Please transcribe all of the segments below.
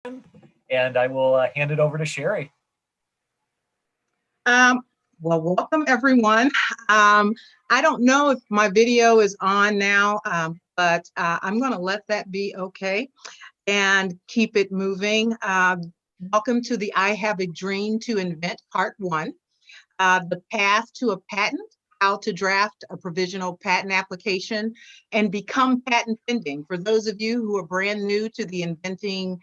and I will hand it over to Sherry. Well, welcome everyone. I don't know if my video is on now, but I'm going to let that be okay and keep it moving. Welcome to the I Have a Dream to Invent Part 1, the path to a patent, how to draft a provisional patent application and become patent pending. For those of you who are brand new to the inventing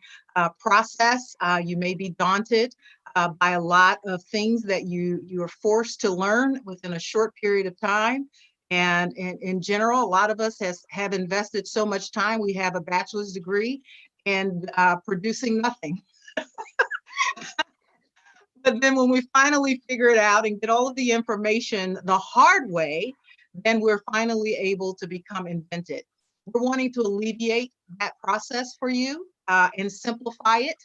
process, you may be daunted by a lot of things that you are forced to learn within a short period of time. And in general, a lot of us have invested so much time. We have a bachelor's degree and producing nothing. But then when we finally figure it out and get all of the information the hard way, then we're finally able to become invented. We're wanting to alleviate that process for you and simplify it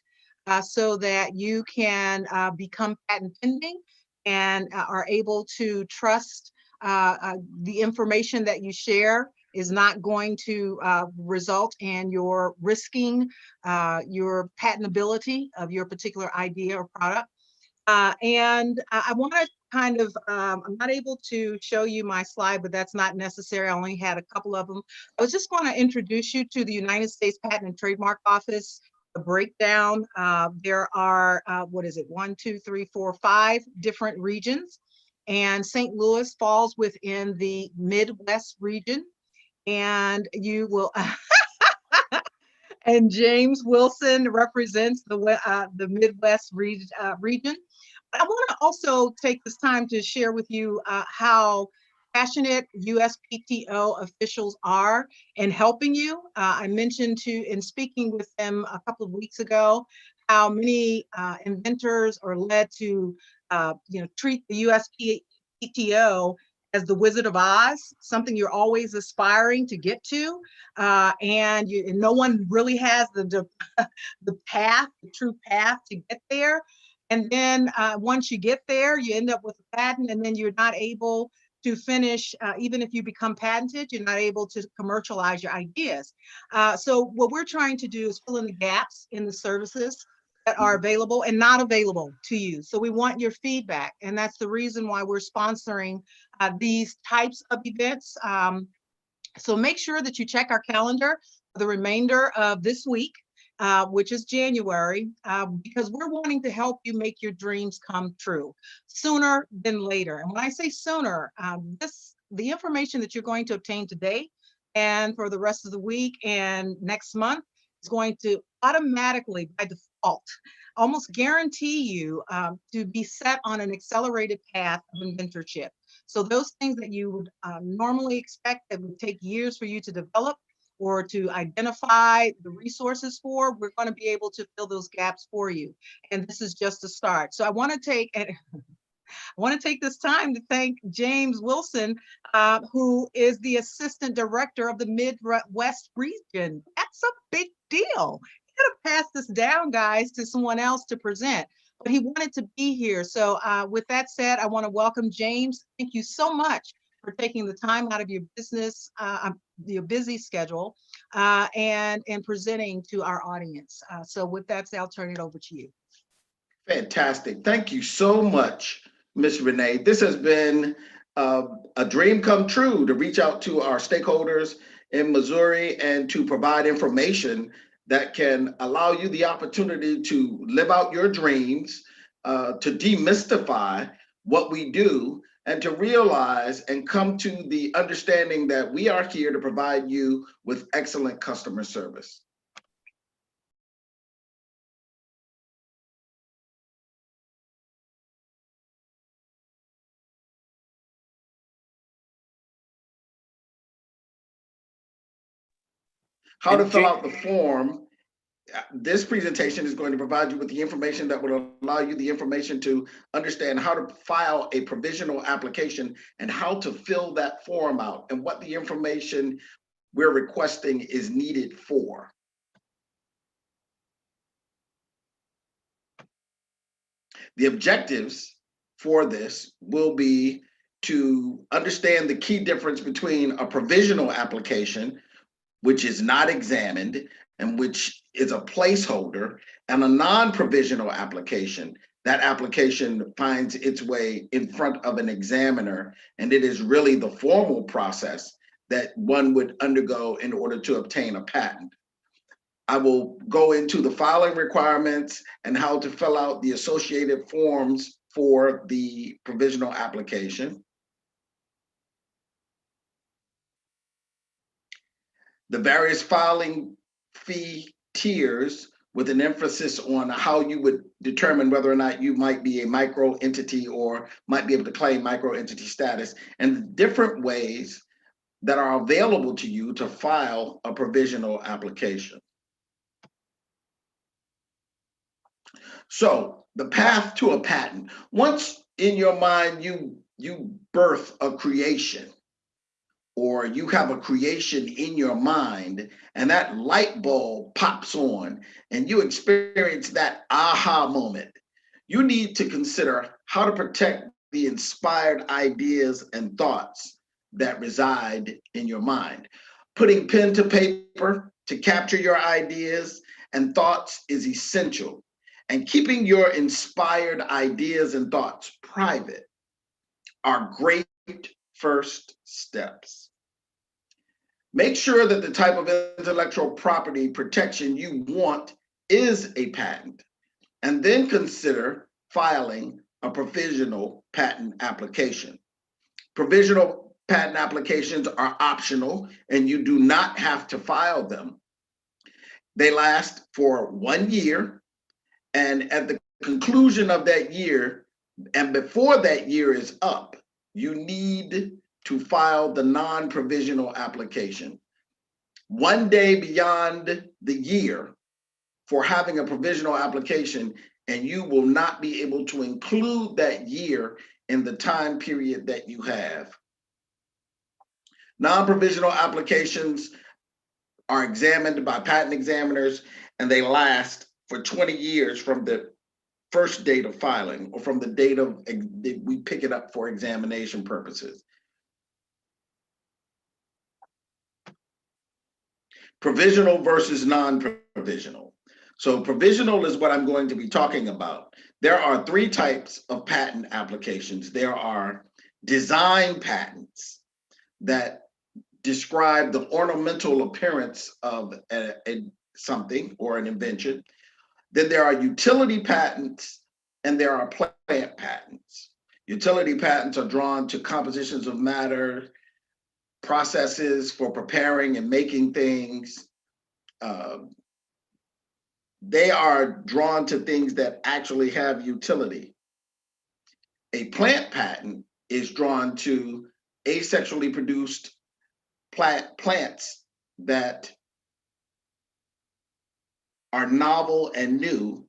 so that you can become patent pending and are able to trust the information that you share is not going to result in your risking your patentability of your particular idea or product. And I want to kind of, I'm not able to show you my slide, but that's not necessary. I only had a couple of them. I was just going to introduce you to the United States Patent and Trademark Office, a breakdown. There are, 5 different regions. And St. Louis falls within the Midwest region. And you will... and James Wilson represents the Midwest region. I want to also take this time to share with you how passionate USPTO officials are in helping you. I mentioned in speaking with them a couple of weeks ago, how many inventors are led to treat the USPTO as the Wizard of Oz, something you're always aspiring to get to, and no one really has the path, the true path to get there. And then once you get there, you end up with a patent, and then you're not able to finish, even if you become patented, you're not able to commercialize your ideas. So what we're trying to do is fill in the gaps in the services that are available and not available to you. So we want your feedback, and that's the reason why we're sponsoring these types of events. So make sure that you check our calendar for the remainder of this week, which is January, because we're wanting to help you make your dreams come true sooner than later. And when I say sooner, the information that you're going to obtain today and for the rest of the week and next month is going to automatically, by default, almost guarantee you to be set on an accelerated path of inventorship. So those things that you would normally expect that would take years for you to develop or to identify the resources for, we're going to be able to fill those gaps for you. And this is just a start. So I want to take this time to thank James Wilson, who is the Assistant Director of the Midwest region. That's a big deal. You gotta pass this down, guys, to someone else to present. But he wanted to be here. So with that said, I want to welcome James. Thank you so much for taking the time out of your your busy schedule, and presenting to our audience. So with that said, I'll turn it over to you. Fantastic. Thank you so much, Ms. Renee. This has been a dream come true to reach out to our stakeholders in Missouri and to provide information that can allow you the opportunity to live out your dreams, to demystify what we do, and to realize and come to the understanding that we are here to provide you with excellent customer service. How to fill out the form. This presentation is going to provide you with the information that will allow you the information to understand how to file a provisional application and how to fill that form out and what the information we're requesting is needed for. The objectives for this will be to understand the key difference between a provisional application, which is not examined and which is a placeholder, and a non-provisional application, that application finds its way in front of an examiner, and it is really the formal process that one would undergo in order to obtain a patent. I will go into the filing requirements and how to fill out the associated forms for the provisional application. The various filing fee tiers with an emphasis on how you would determine whether or not you might be a micro entity or might be able to claim micro entity status, and different ways that are available to you to file a provisional application. So the path to a patent. Once in your mind you birth a creation, or you have a creation in your mind, and that light bulb pops on and you experience that aha moment, you need to consider how to protect the inspired ideas and thoughts that reside in your mind. Putting pen to paper to capture your ideas and thoughts is essential, and keeping your inspired ideas and thoughts private are great first steps. Make sure that the type of intellectual property protection you want is a patent, and then consider filing a provisional patent application. Provisional patent applications are optional, and you do not have to file them. They last for 1 year, and at the conclusion of that year, and before that year is up, you need to file the non-provisional application. 1 day beyond the year for having a provisional application, and you will not be able to include that year in the time period that you have. Non-provisional applications are examined by patent examiners, and they last for 20 years from the first date of filing, or from the date of we pick it up for examination purposes. Provisional versus non-provisional. So provisional is what I'm going to be talking about. There are 3 types of patent applications. There are design patents that describe the ornamental appearance of something or an invention. Then there are utility patents, and there are plant patents. Utility patents are drawn to compositions of matter, processes for preparing and making things. They are drawn to things that actually have utility. A plant patent is drawn to asexually produced plants that are novel and new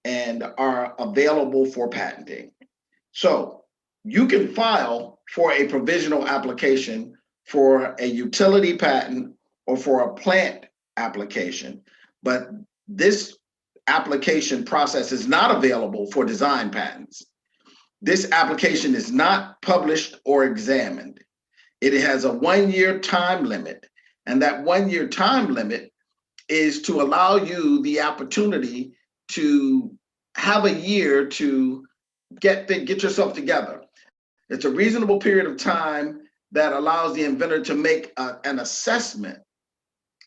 and are available for patenting. So you can file for a provisional application for a utility patent or for a plant application, but this application process is not available for design patents. This application is not published or examined. It has a 1-year time limit, and that 1-year time limit is to allow you the opportunity to have a year to get yourself together. It's a reasonable period of time that allows the inventor to make an assessment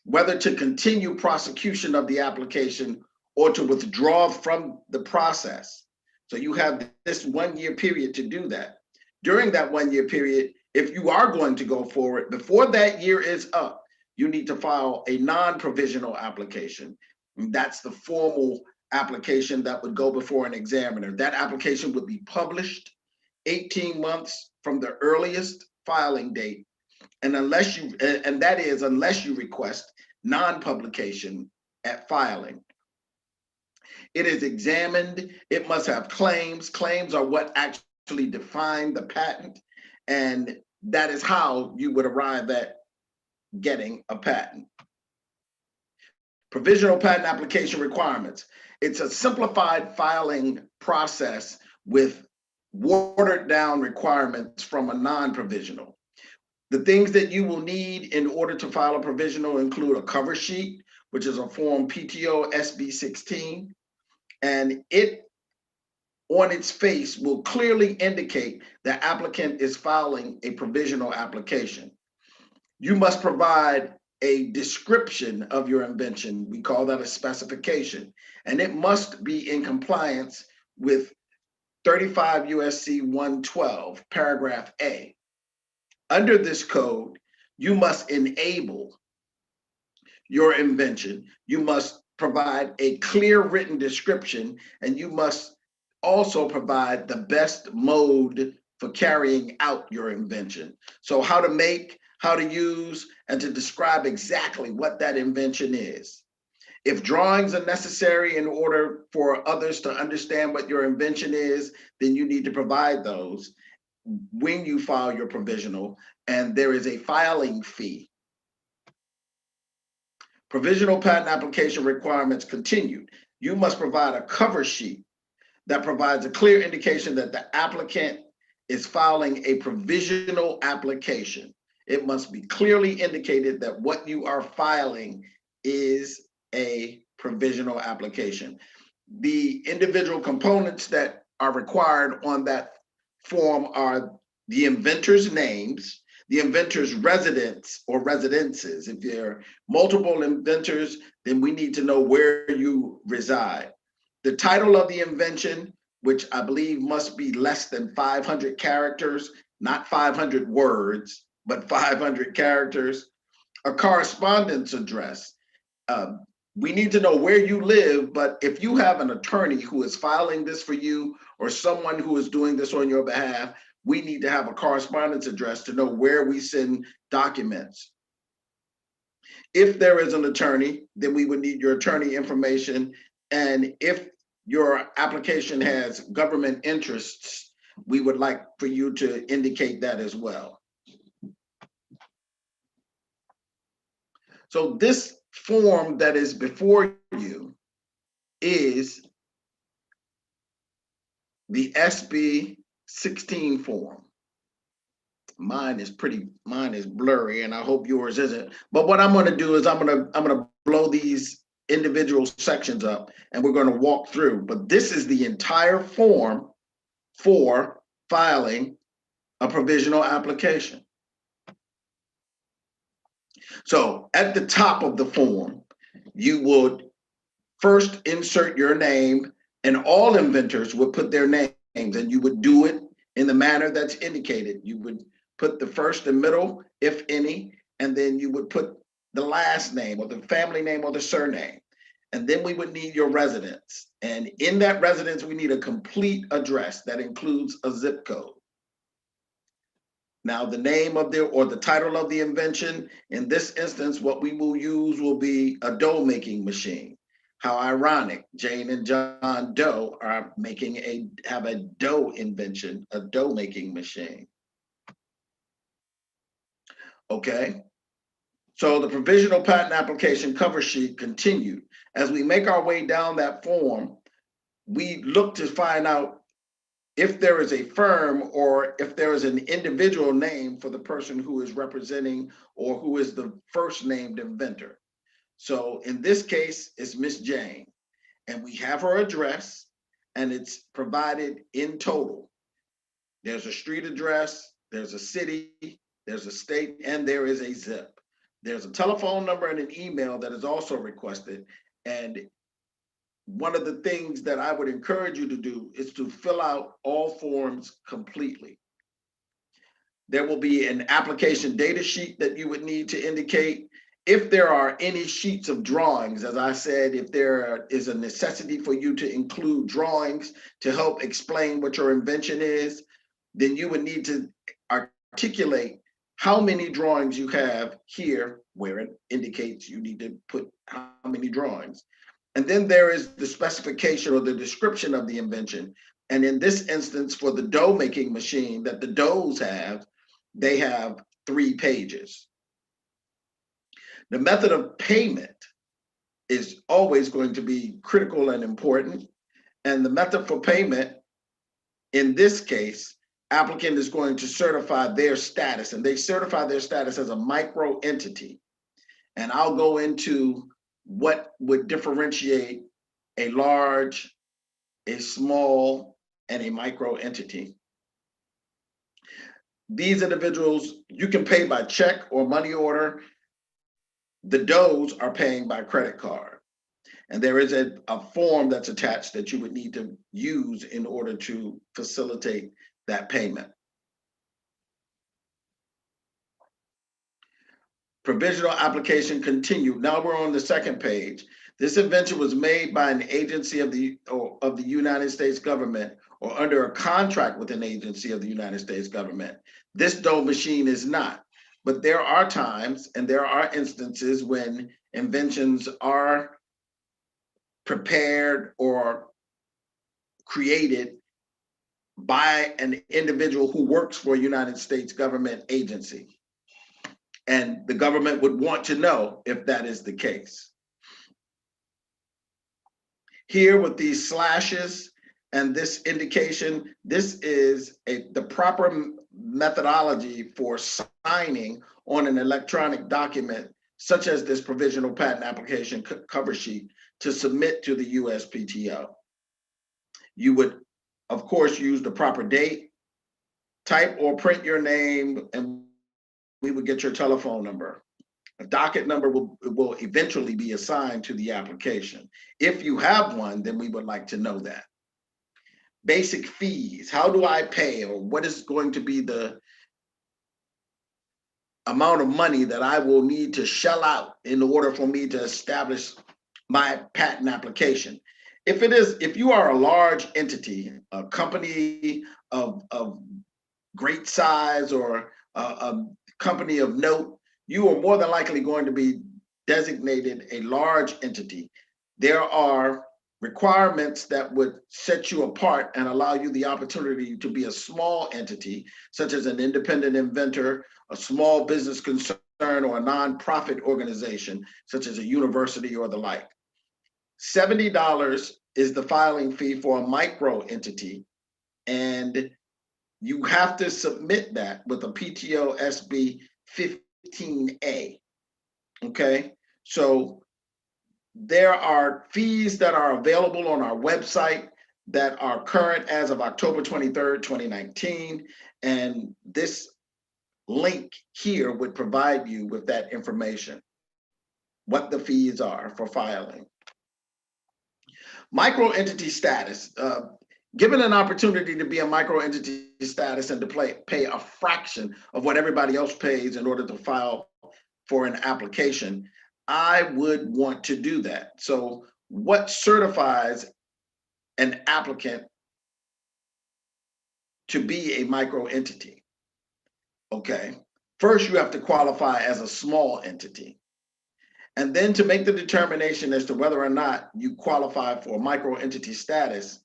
whether to continue prosecution of the application or to withdraw from the process. So you have this 1-year period to do that. During that 1-year period, if you are going to go forward, before that year is up, you need to file a non-provisional application. And that's the formal application that would go before an examiner. That application would be published 18 months from the earliest filing date, and unless you request non-publication at filing. It is examined. It must have claims. Claims are what actually define the patent, and that is how you would arrive at getting a patent. Provisional patent application requirements. It's a simplified filing process with watered down requirements from a non-provisional. The things that you will need in order to file a provisional include a cover sheet which is a form PTO SB 16, and it on its face will clearly indicate the applicant is filing a provisional application. You must provide a description of your invention. We call that a specification, and it must be in compliance with 35 USC 112, paragraph A. Under this code, you must enable your invention. You must provide a clear written description, and you must also provide the best mode for carrying out your invention. So how to make, how to use, and to describe exactly what that invention is. If drawings are necessary in order for others to understand what your invention is, then you need to provide those when you file your provisional, and there is a filing fee. Provisional patent application requirements continued. You must provide a cover sheet that provides a clear indication that the applicant is filing a provisional application. It must be clearly indicated that what you are filing is a provisional application. The individual components that are required on that form are the inventor's names, the inventor's residence or residences. If there are multiple inventors, then we need to know where you reside. The title of the invention, which I believe must be less than 500 characters, not 500 words, but 500 characters. A correspondence address. We need to know where you live, but if you have an attorney who is filing this for you or someone who is doing this on your behalf, we need to have a correspondence address to know where we send documents. If there is an attorney, then we would need your attorney information. And if your application has government interests, we would like for you to indicate that as well. So this form that is before you is the SB 16 form. Mine is blurry, and I hope yours isn't. But what I'm going to do is I'm going to blow these individual sections up, and we're going to walk through. But this is the entire form for filing a provisional application. So at the top of the form, you would first insert your name, and all inventors would put their names, and you would do it in the manner that's indicated. You would put the first and middle, if any, and then you would put the last name or the family name or the surname. And then we would need your residence. And in that residence, we need a complete address that includes a zip code. Now, the name of or the title of the invention, in this instance, what we will use will be a dough making machine. How ironic, Jane and John Doe are have a dough invention, a dough making machine. Okay, so the provisional patent application cover sheet continued. As we make our way down that form, we look to find out if there is a firm or if there is an individual name for the person who is representing or who is the first named inventor. So in this case, it's Miss Jane, and we have her address, and it's provided in total. There's a street address, there's a city, there's a state, and there is a zip. There's a telephone number and an email that is also requested. And one of the things that I would encourage you to do is to fill out all forms completely. There will be an application data sheet that you would need to indicate. If there are any sheets of drawings, as I said, if there is a necessity for you to include drawings to help explain what your invention is, then you would need to articulate how many drawings you have here, where it indicates you need to put how many drawings. And then there is the specification or the description of the invention. And in this instance, for the dough making machine that the doughs have, they have 3 pages. The method of payment is always going to be critical and important. And the method for payment, in this case, applicant is going to certify their status, and they certify their status as a micro entity. And I'll go into what would differentiate a large, a small, and a micro entity. These individuals, you can pay by check or money order. The does are paying by credit card. And there is a form that's attached that you would need to use in order to facilitate that payment. Provisional application continued. Now we're on the second page. This invention was made by an agency of the United States government or under a contract with an agency of the United States government. This dough machine is not. But there are times and there are instances when inventions are prepared or created by an individual who works for a United States government agency. And the government would want to know if that is the case. Here with these slashes and this indication, this is the proper methodology for signing on an electronic document, such as this provisional patent application cover sheet, to submit to the USPTO. You would, of course, use the proper date, type or print your name, and we would get your telephone number. A docket number will eventually be assigned to the application. If you have one, then we would like to know that. Basic fees, how do I pay, or what is going to be the amount of money that I will need to shell out in order for me to establish my patent application? If you are a large entity, a company of great size, or a company of note, you are more than likely going to be designated a large entity. There are requirements that would set you apart and allow you the opportunity to be a small entity, such as an independent inventor, a small business concern, or a nonprofit organization, such as a university or the like. $70 is the filing fee for a micro entity, and you have to submit that with a PTO SB 15A, okay? So there are fees that are available on our website that are current as of October 23rd, 2019, and this link here would provide you with that information, what the fees are for filing. Micro entity status. Given an opportunity to be a micro entity status and to pay a fraction of what everybody else pays in order to file for an application, I would want to do that. So what certifies an applicant to be a micro entity? Okay, first you have to qualify as a small entity. And then to make the determination as to whether or not you qualify for micro entity status,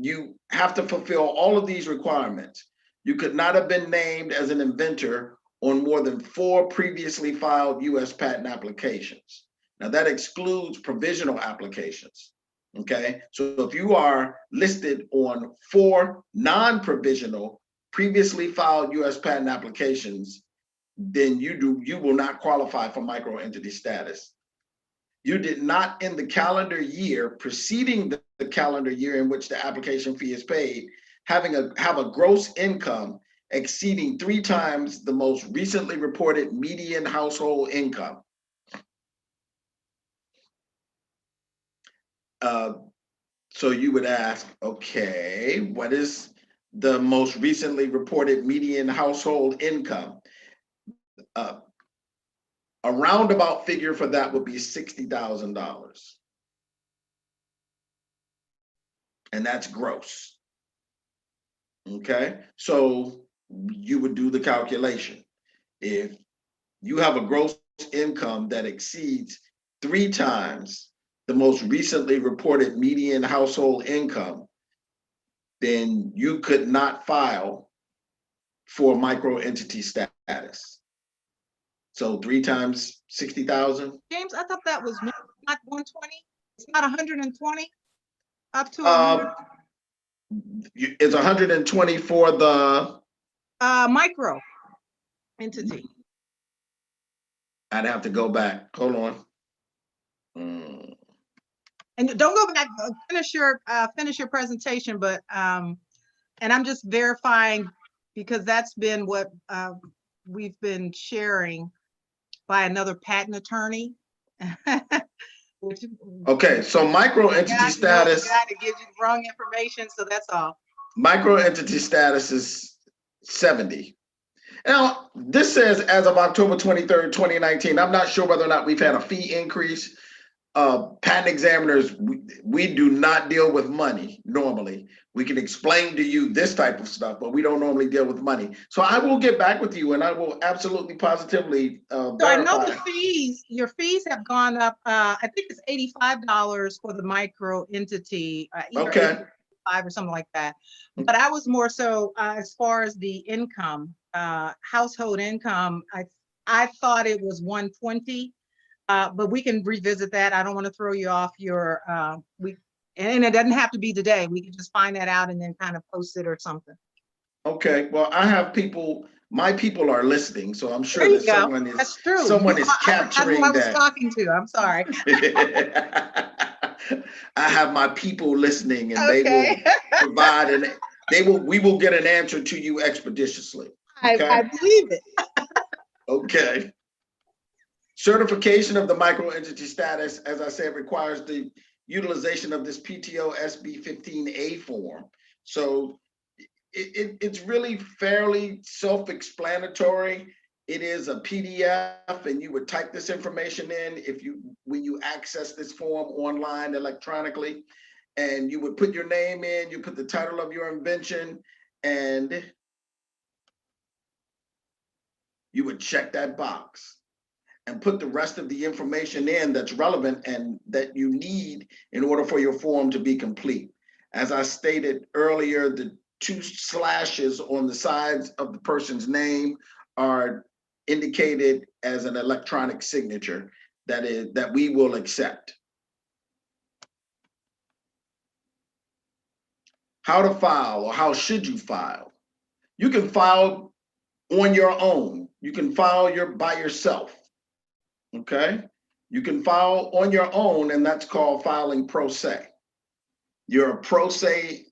you have to fulfill all of these requirements. You could not have been named as an inventor on more than 4 previously filed US patent applications. Now that excludes provisional applications, okay? So if you are listed on 4 non-provisional previously filed US patent applications, then you will not qualify for micro entity status. You did not, in the calendar year preceding the calendar year in which the application fee is paid, have a gross income exceeding 3 times the most recently reported median household income. So you would ask, okay, what is the most recently reported median household income? A roundabout figure for that would be $60,000. And that's gross. Okay, so you would do the calculation. If you have a gross income that exceeds 3 times the most recently reported median household income, then you could not file for micro entity status. So 3 times 60,000. James, I thought that was not 120. It's not 120 up to 100. It's 120 for the micro entity. I'd have to go back. Hold on. Mm. And don't go back, finish your presentation, but and I'm just verifying because that's been what we've been sharing by another patent attorney. Which, Okay, so micro entity status. Got to give you the wrong information, so that's all. Micro entity status is 70. Now, this says as of October 23rd, 2019. I'm not sure whether or not we've had a fee increase. Patent examiners, we do not deal with money normally. We can explain to you this type of stuff, but we don't normally deal with money. So I will get back with you and I will absolutely positively verify. So I know the fees, your fees have gone up. I think it's $85 for the micro entity, either Okay. 85 or something like that. But I was more so as far as the income, household income, I thought it was 120. But we can revisit that. I don't want to throw you off your, and it doesn't have to be today. We can just find that out and then kind of post it or something. Okay, well, I have people, my people are listening, so I'm sure There you that go. someone is, That's true. someone is capturing that's who I was that. talking to. I'm sorry. I have my people listening and Okay. they will provide and we will get an answer to you expeditiously. Okay? I believe it. Okay. Certification of the microentity status, as I said, requires the utilization of this PTO SB 15A form. So it's really fairly self-explanatory. It is a PDF, and you would type this information in when you access this form online electronically, and you would put your name in, you put the title of your invention, and you would check that box and put the rest of the information in that's relevant and that you need in order for your form to be complete. As I stated earlier, the 2 slashes on the sides of the person's name are indicated as an electronic signature that we will accept. How to file, or how should you file? You can file on your own. You can file by yourself. Okay, you can file on your own, and that's called filing pro se. You're a pro se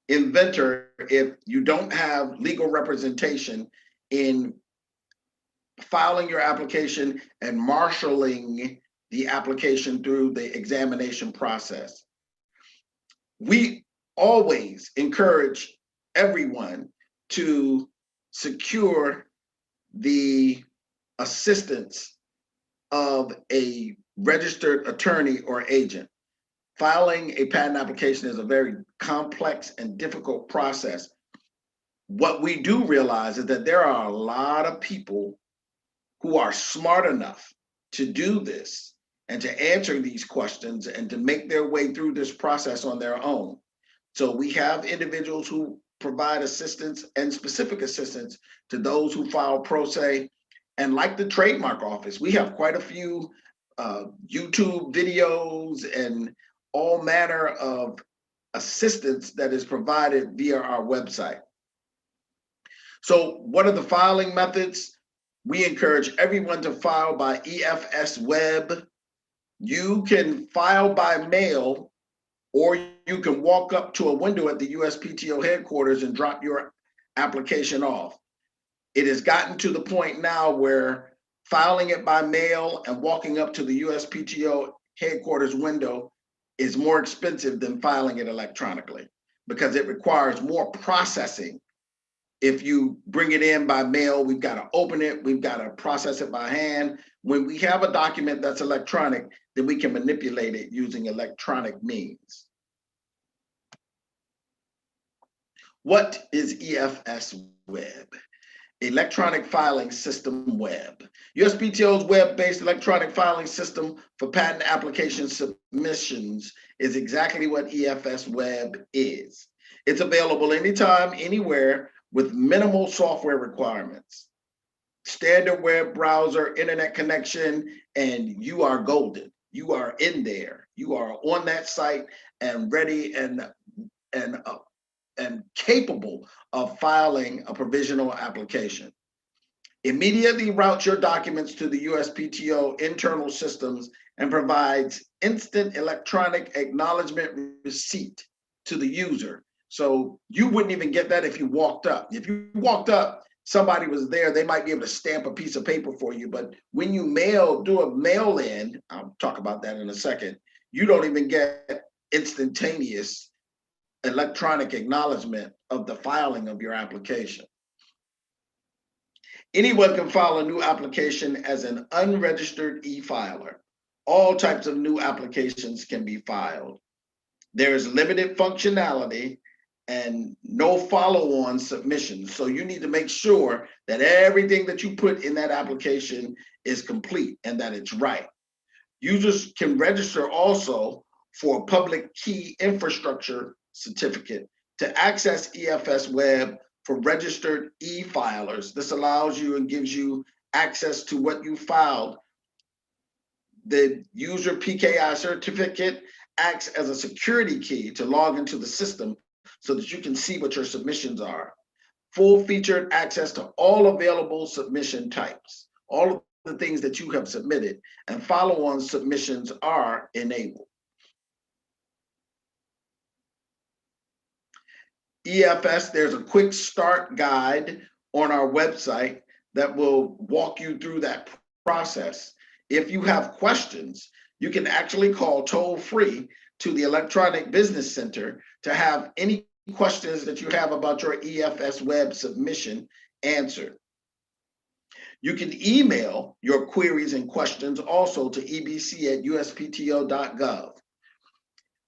inventor if you don't have legal representation in filing your application and marshaling the application through the examination process. We always encourage everyone to secure the assistance of a registered attorney or agent. Filing a patent application is a very complex and difficult process. What we do realize is that there are a lot of people who are smart enough to do this and to answer these questions and to make their way through this process on their own. So we have individuals who provide assistance and specific assistance to those who file pro se. And like the trademark office, we have quite a few YouTube videos and all manner of assistance that is provided via our website. So what are the filing methods? We encourage everyone to file by EFS Web. You can file by mail, or you can walk up to a window at the USPTO headquarters and drop your application off. It has gotten to the point now where filing it by mail and walking up to the USPTO headquarters window is more expensive than filing it electronically because it requires more processing. If you bring it in by mail, we've got to open it, we've got to process it by hand. When we have a document that's electronic, then we can manipulate it using electronic means. What is EFS Web? Electronic Filing System Web. USPTO's web-based electronic filing system for patent application submissions is exactly what EFS Web is. It's available anytime, anywhere, with minimal software requirements. Standard web browser, internet connection, and you are golden. You are in there. You are on that site and ready and capable of filing a provisional application. Immediately route your documents to the USPTO internal systems and provides instant electronic acknowledgement receipt to the user. So you wouldn't even get that if you walked up. If you walked up, somebody was there, they might be able to stamp a piece of paper for you. But when you do a mail in, I'll talk about that in a second, you don't even get instantaneous electronic acknowledgement of the filing of your application. Anyone can file a new application as an unregistered e-filer. All types of new applications can be filed. There is limited functionality and no follow-on submissions. So you need to make sure that everything that you put in that application is complete and that it's right. Users can register also for a public key infrastructure certificate to access EFS Web for registered e-filers. This allows you and gives you access to what you filed. The user PKI certificate acts as a security key to log into the system so that you can see what your submissions are. Full featured access to all available submission types, all of the things that you have submitted, and follow-on submissions are enabled. EFS, there's a quick start guide on our website that will walk you through that process. If you have questions, you can actually call toll-free to the Electronic Business Center to have any questions that you have about your EFS Web submission answered. You can email your queries and questions also to ebc@uspto.gov.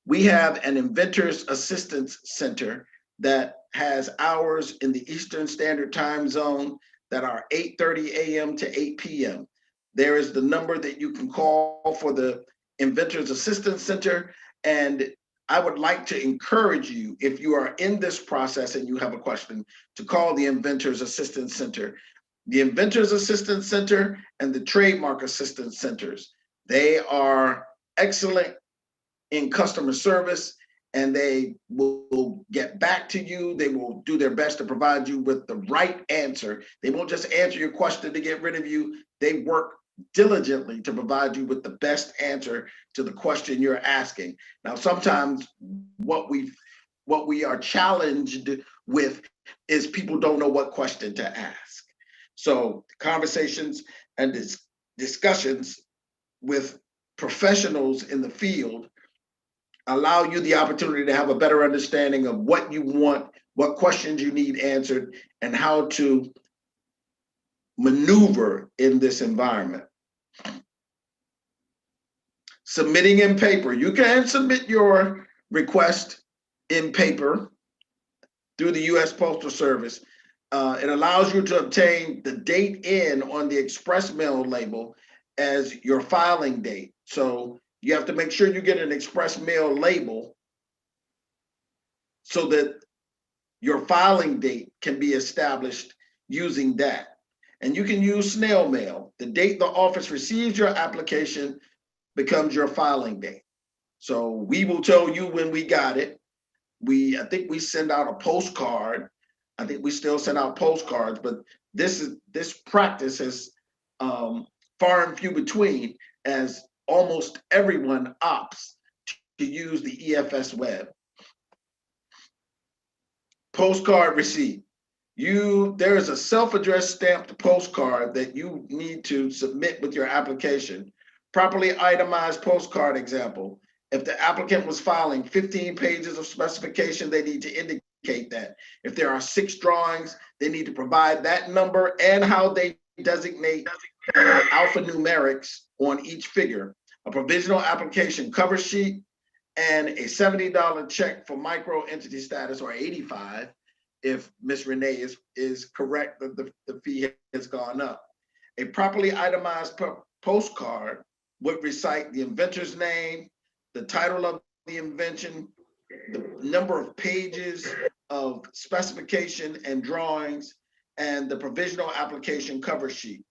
We have an Inventors Assistance Center that has hours in the Eastern Standard Time Zone that are 8:30 a.m. to 8 p.m. There is the number that you can call for the Inventors Assistance Center. And I would like to encourage you, if you are in this process and you have a question, to call the Inventors Assistance Center. The Inventors Assistance Center and the Trademark Assistance Centers, they are excellent in customer service, and they will get back to you. They will do their best to provide you with the right answer. They won't just answer your question to get rid of you. They work diligently to provide you with the best answer to the question you're asking. Now, sometimes what we are challenged with is people don't know what question to ask. So conversations and discussions with professionals in the field allow you the opportunity to have a better understanding of what you want, what questions you need answered, and how to maneuver in this environment. Submitting in paper. You can submit your request in paper through the U.S. Postal Service. It allows you to obtain the date in on the express mail label as your filing date. So you have to make sure you get an express mail label so that your filing date can be established using that. And you can use snail mail. The date the office receives your application becomes your filing date. So we will tell you when we got it. I think we send out a postcard. I think we still send out postcards, but this practice is far and few between, as almost everyone opts to use the EFS Web. Postcard receipt. There is a self-addressed stamped postcard that you need to submit with your application. Properly itemized postcard example. If the applicant was filing 15 pages of specification, they need to indicate that. If there are 6 drawings, they need to provide that number and how they designate alphanumerics on each figure. A provisional application cover sheet and a $70 check for micro entity status, or $85 if Ms. Renee is correct that the fee has gone up. A properly itemized postcard would recite the inventor's name, the title of the invention, the number of pages of specification and drawings, and the provisional application cover sheet,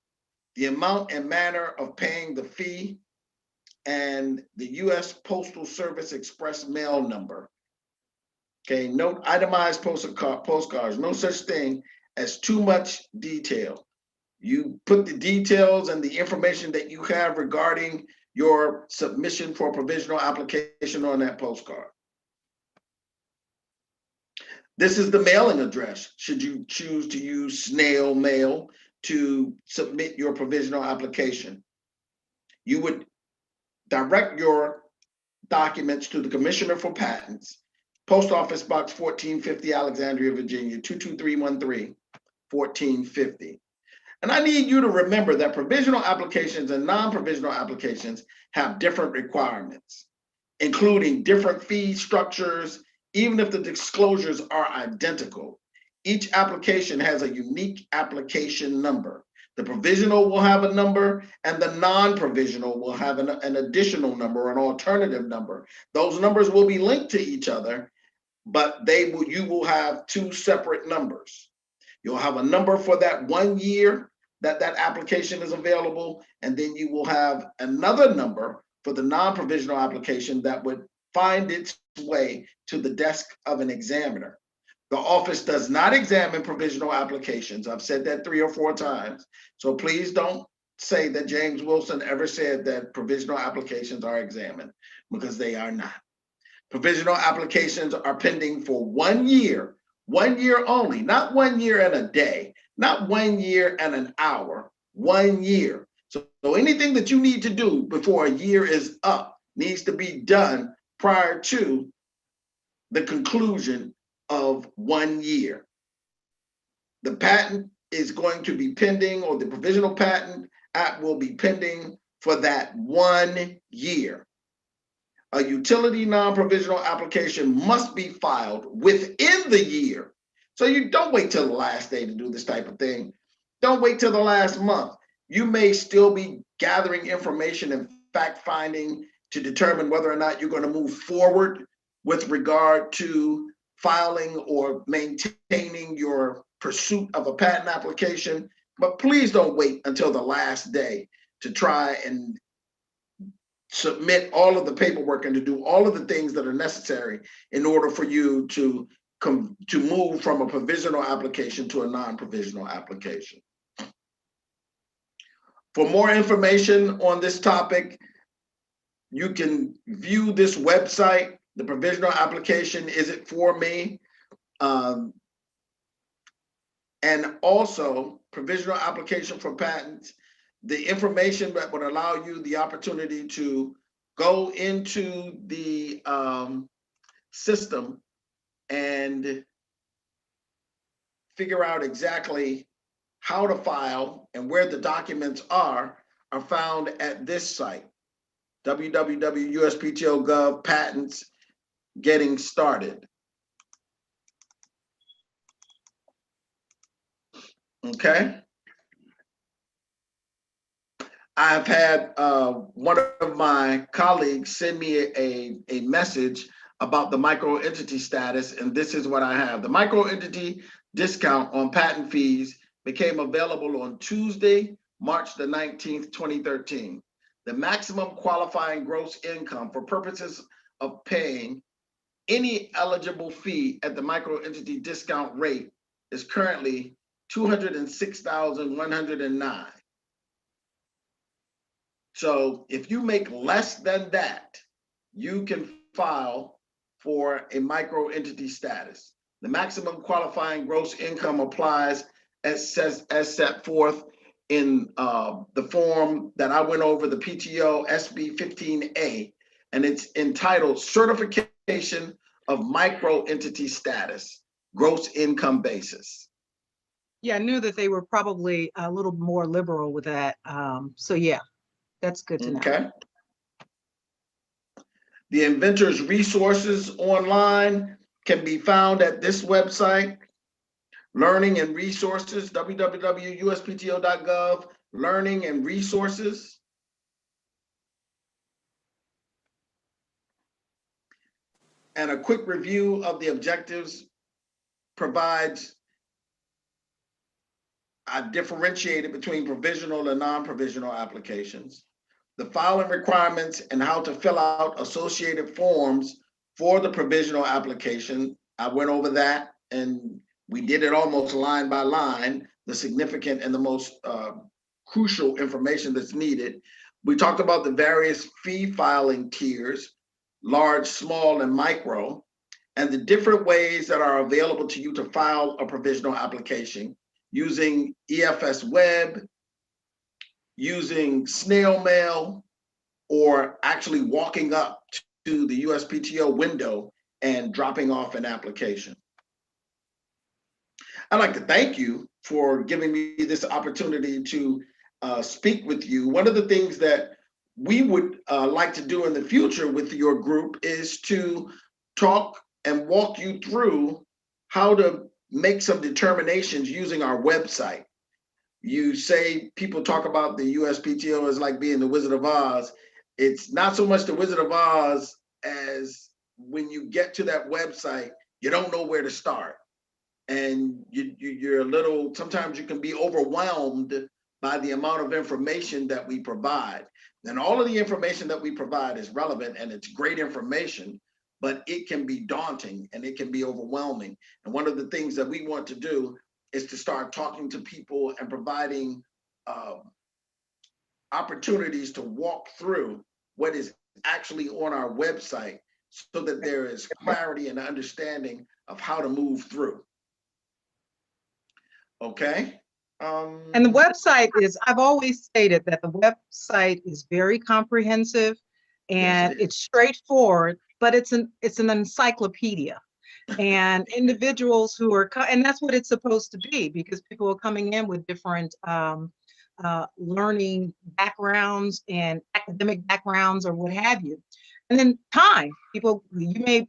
the amount and manner of paying the fee, and the U.S. Postal Service express mail number. Okay, note itemized postcards, no such thing as too much detail. You put the details and the information that you have regarding your submission for a provisional application on that postcard. This is the mailing address, should you choose to use snail mail to submit your provisional application. You would direct your documents to the Commissioner for Patents, Post Office Box 1450, Alexandria, Virginia, 22313, 1450. And I need you to remember that provisional applications and non-provisional applications have different requirements, including different fee structures, even if the disclosures are identical. Each application has a unique application number. The provisional will have a number and the non-provisional will have an additional number, an alternative number. Those numbers will be linked to each other, but you will have two separate numbers. You'll have a number for that 1 year that application is available, and then you will have another number for the non-provisional application that would find its way to the desk of an examiner. The office does not examine provisional applications. I've said that 3 or 4 times. So please don't say that James Wilson ever said that provisional applications are examined, because they are not. Provisional applications are pending for 1 year, 1 year only, not 1 year and a day, not 1 year and an hour, 1 year. So anything that you need to do before a year is up needs to be done prior to the conclusion of 1 year. The patent is going to be pending, or the provisional patent act will be pending for that 1 year. A utility non-provisional application must be filed within the year. So you don't wait till the last day to do this type of thing. Don't wait till the last month. You may still be gathering information and fact finding to determine whether or not you're going to move forward with regard to filing or maintaining your pursuit of a patent application. But please don't wait until the last day to try and submit all of the paperwork and to do all of the things that are necessary in order for you to move from a provisional application to a non-provisional application. For more information on this topic, you can view this website, the provisional application, Is It For Me? And also provisional application for patents, the information that would allow you the opportunity to go into the system and figure out exactly how to file and where the documents are found at this site, www.uspto.gov patents getting started. Okay. I've had one of my colleagues send me a message about the microentity status, and this is what I have. The microentity discount on patent fees became available on Tuesday, March the 19th, 2013. The maximum qualifying gross income for purposes of paying any eligible fee at the microentity discount rate is currently $206,109. So if you make less than that, you can file for a microentity status. The maximum qualifying gross income applies as set forth in the form that I went over, the PTO SB 15A, and it's entitled Certification of Microentity Status, Gross Income Basis. Yeah, I knew that they were probably a little more liberal with that. So yeah, that's good to know. Okay. The inventor's resources online can be found at this website, Learning and Resources, www.uspto.gov, Learning and Resources. And a quick review of the objectives provides differentiated between provisional and non-provisional applications. The filing requirements and how to fill out associated forms for the provisional application. I went over that and we did it almost line by line, the significant and the most crucial information that's needed. We talked about the various fee filing tiers, large, small, and micro, and the different ways that are available to you to file a provisional application using EFS Web, using snail mail, or actually walking up to the USPTO window and dropping off an application. I'd like to thank you for giving me this opportunity to speak with you. One of the things that we would like to do in the future with your group is to talk and walk you through how to make some determinations using our website. You say people talk about the USPTO as like being the Wizard of Oz. It's not so much the Wizard of Oz as when you get to that website, you don't know where to start. And you're a little, sometimes you can be overwhelmed by the amount of information that we provide. And all of the information that we provide is relevant and it's great information, but it can be daunting and it can be overwhelming. And one of the things that we want to do is to start talking to people and providing opportunities to walk through what is actually on our website so that there is clarity and understanding of how to move through. Okay. And the website is, I've always stated that the website is very comprehensive and Yes, it's straightforward, but it's an encyclopedia. And individuals who are, and that's what it's supposed to be, because people are coming in with different learning backgrounds and academic backgrounds or what have you. And then time, people, you may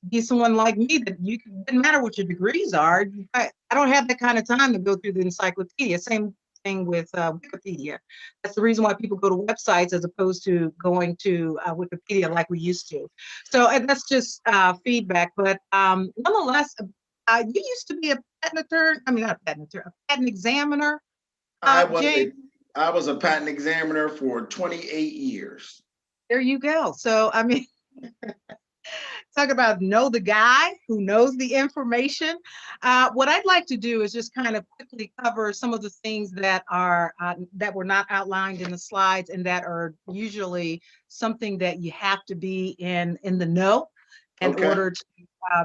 be someone like me that you doesn't matter what your degrees are. I don't have that kind of time to go through the encyclopedia. Same thing with Wikipedia. That's the reason why people go to websites as opposed to going to Wikipedia like we used to. So and that's just feedback. But nonetheless, you used to be a patent attorney. I mean, not a patent attorney, a patent examiner. I was a patent examiner for 28 years. There you go. So, I mean, talk about know the guy who knows the information. What I'd like to do is just kind of quickly cover some of the things that are that were not outlined in the slides and that are usually something that you have to be in the know in order to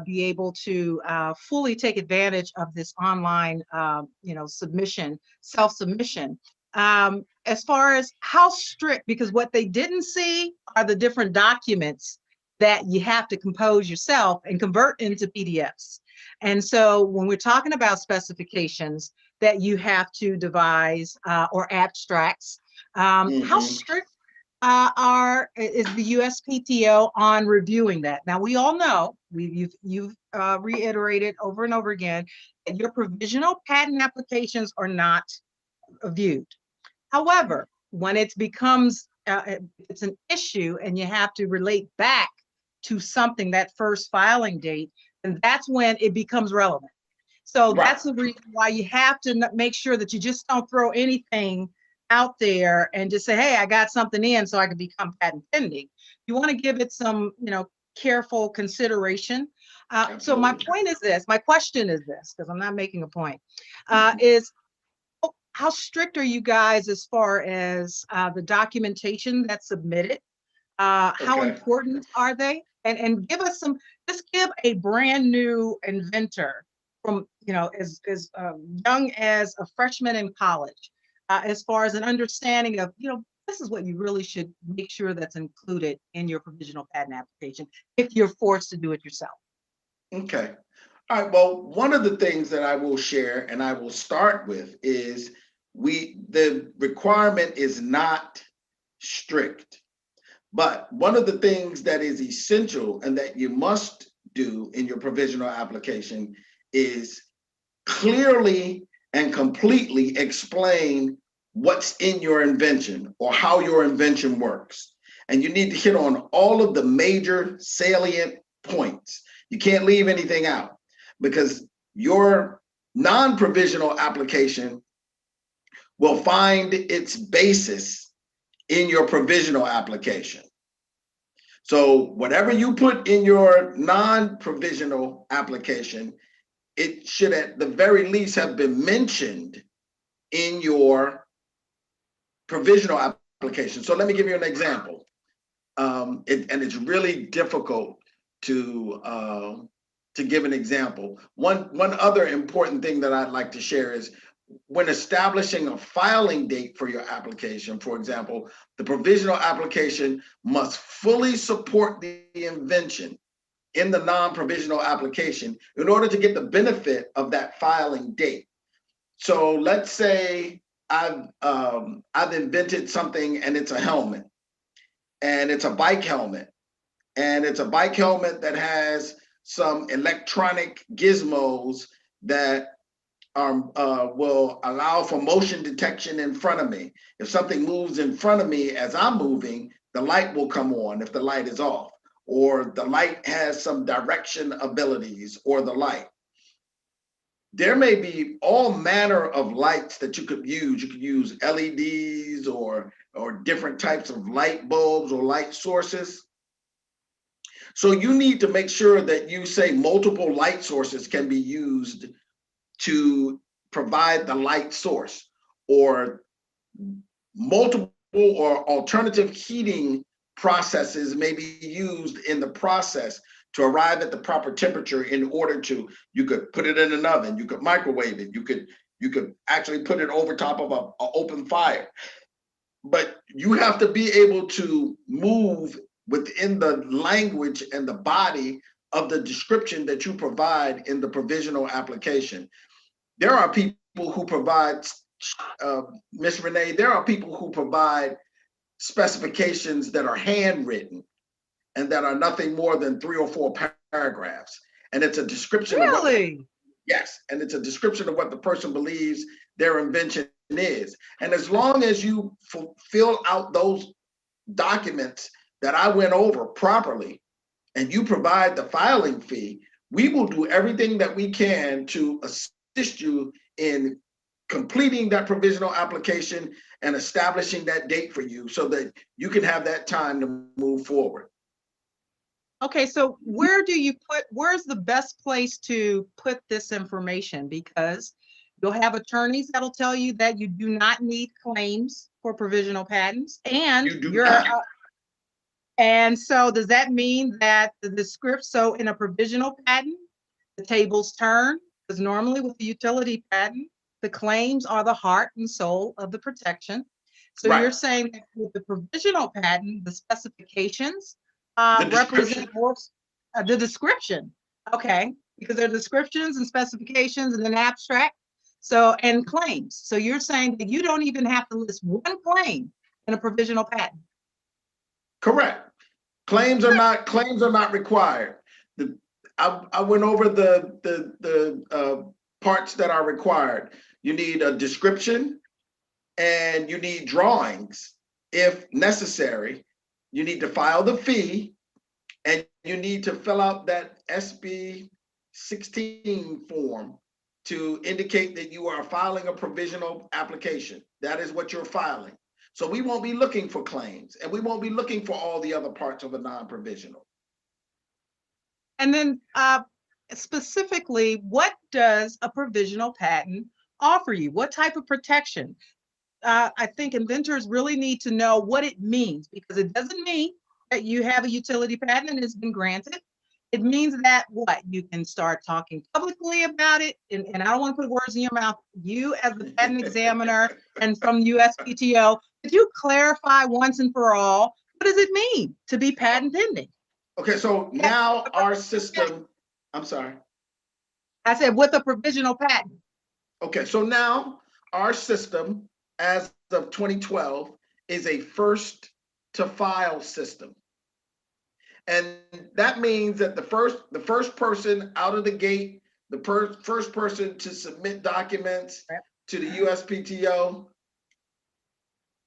be able to fully take advantage of this online, submission, self-submission. As far as how strict, because what they didn't see are the different documents that you have to compose yourself and convert into PDFs. And so when we're talking about specifications that you have to devise or abstracts, how strict is the USPTO on reviewing that? Now, we all know, you've reiterated over and over again, that your provisional patent applications are not viewed. However, when it becomes, it's an issue and you have to relate back to something, that first filing date, and that's when it becomes relevant. So that's the reason why you have to make sure that you just don't throw anything out there and just say, hey, I got something in so I can become patent pending. You want to give it some, careful consideration. So my point is this, my question is this, because I'm not making a point, is how strict are you guys as far as the documentation that's submitted? How important are they? And give us some, just give a brand new inventor from, as young as a freshman in college, as far as an understanding of, this is what you really should make sure that's included in your provisional patent application if you're forced to do it yourself. Okay. All right. Well, one of the things that I will share and I will start with is the requirement is not strict, but one of the things that is essential and that you must do in your provisional application is clearly and completely explain what's in your invention or how your invention works. And you need to hit on all of the major salient points. You can't leave anything out, because your non-provisional application will find its basis in your provisional application. So whatever you put in your non-provisional application, it should at the very least have been mentioned in your provisional application. So let me give you an example. And it's really difficult to give an example. One other important thing that I'd like to share is when establishing a filing date for your application, for example, the provisional application must fully support the invention in the non-provisional application in order to get the benefit of that filing date. So let's say I've invented something and it's a helmet, and it's a bike helmet, and it's a bike helmet that has some electronic gizmos that will allow for motion detection in front of me. If something moves in front of me as I'm moving, the light will come on if the light is off, or the light has some direction abilities, or the light. There may be all manner of lights that you could use. You could use LEDs or different types of light bulbs or light sources. So you need to make sure that you say multiple light sources can be used to provide the light source, or multiple or alternative heating processes may be used in the process to arrive at the proper temperature in order to, you could put it in an oven, you could microwave it, you could actually put it over top of an open fire. But you have to be able to move within the language and the body of the description that you provide in the provisional application. There are people who provide, Ms. Renee, there are people who provide specifications that are handwritten and that are nothing more than 3 or 4 paragraphs. And it's a description of what, yes, and it's a description of what the person believes their invention is. And as long as you fill out those documents that I went over properly, and you provide the filing fee, we will do everything that we can to assist you in completing that provisional application and establishing that date for you so that you can have that time to move forward. Okay, so where's the best place to put this information? Because you'll have attorneys that'll tell you that you do not need claims for provisional patents, and and so does that mean that so in a provisional patent, the tables turn? Because normally with the utility patent, the claims are the heart and soul of the protection. So You're saying that with the provisional patent, the specifications represent more the description. Okay, because there are descriptions and specifications and an abstract. So, and claims. So you're saying that you don't even have to list one claim in a provisional patent. Correct. Claims are not required. I went over the parts that are required. You need a description, and you need drawings if necessary. You need to file the fee, and you need to fill out that SB 16 form to indicate that you are filing a provisional application. That is what you're filing. So we won't be looking for claims, and we won't be looking for all the other parts of a non-provisional. And then specifically, what does a provisional patent offer you? What type of protection? I think inventors really need to know what it means, because it doesn't mean that you have a utility patent and it's been granted. It means that you can start talking publicly about it. And I don't want to put words in your mouth. You as the patent examiner and from USPTO, could you clarify once and for all, what does it mean to be patent pending? Okay, so now our system, I'm sorry. I said with a provisional patent. Okay, so now our system as of 2012 is a first to file system. And that means that the first person out of the gate, the first person to submit documents to the USPTO,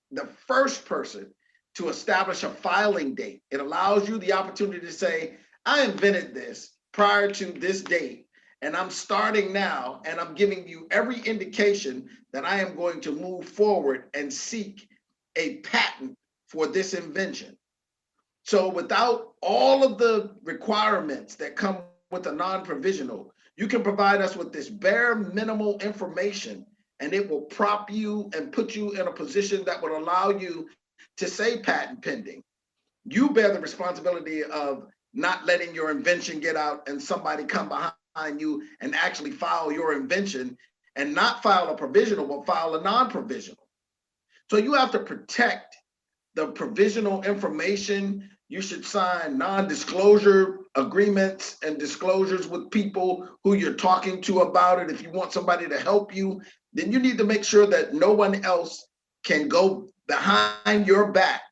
the first person to establish a filing date. It allows you the opportunity to say, I invented this prior to this date, and I'm starting now, and I'm giving you every indication that I am going to move forward and seek a patent for this invention. So without all of the requirements that come with a non-provisional, you can provide us with this bare minimal information, and it will prop you and put you in a position that will allow you to say patent pending. You bear the responsibility of not letting your invention get out and somebody come behind you and actually file your invention and not file a provisional, but file a non-provisional. So you have to protect the provisional information. You should sign non-disclosure agreements and disclosures with people who you're talking to about it. If you want somebody to help you, then you need to make sure that no one else can go behind your back,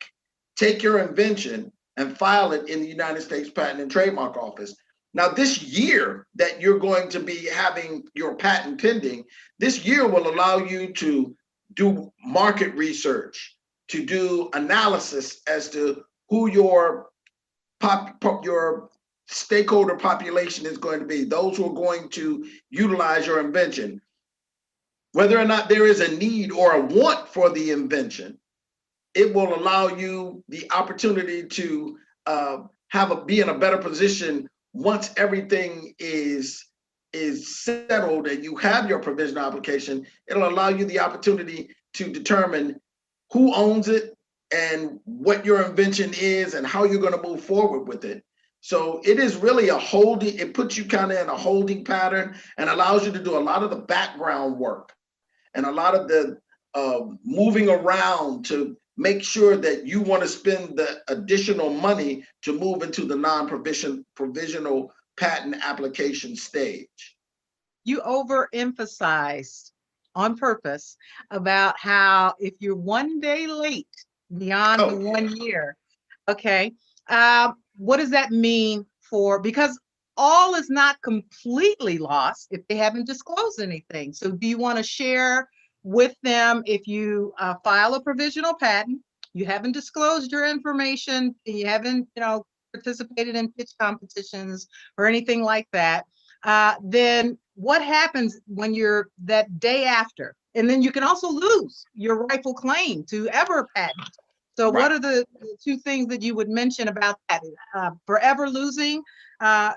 take your invention and file it in the United States Patent and Trademark Office. Now, this year that you're going to be having your patent pending, this year will allow you to do market research, to do analysis as to who your stakeholder population is going to be, those who are going to utilize your invention, whether or not there is a need or a want for the invention. It will allow you the opportunity to be in a better position once everything is settled and you have your provisional application. It'll allow you the opportunity to determine who owns it and what your invention is and how you're going to move forward with it. So it is really it puts you kind of in a holding pattern and allows you to do a lot of the background work and a lot of the moving around to make sure that you want to spend the additional money to move into the non-provisional patent application stage. You overemphasized on purpose about how if you're one day late beyond the 1 year, okay, what does that mean because all is not completely lost if they haven't disclosed anything. So do you want to share with them if you file a provisional patent, you haven't disclosed your information, you haven't participated in pitch competitions or anything like that, then what happens when you're that day after? And then you can also lose your rightful claim to ever patent. So what are the two things that you would mention about that? Forever losing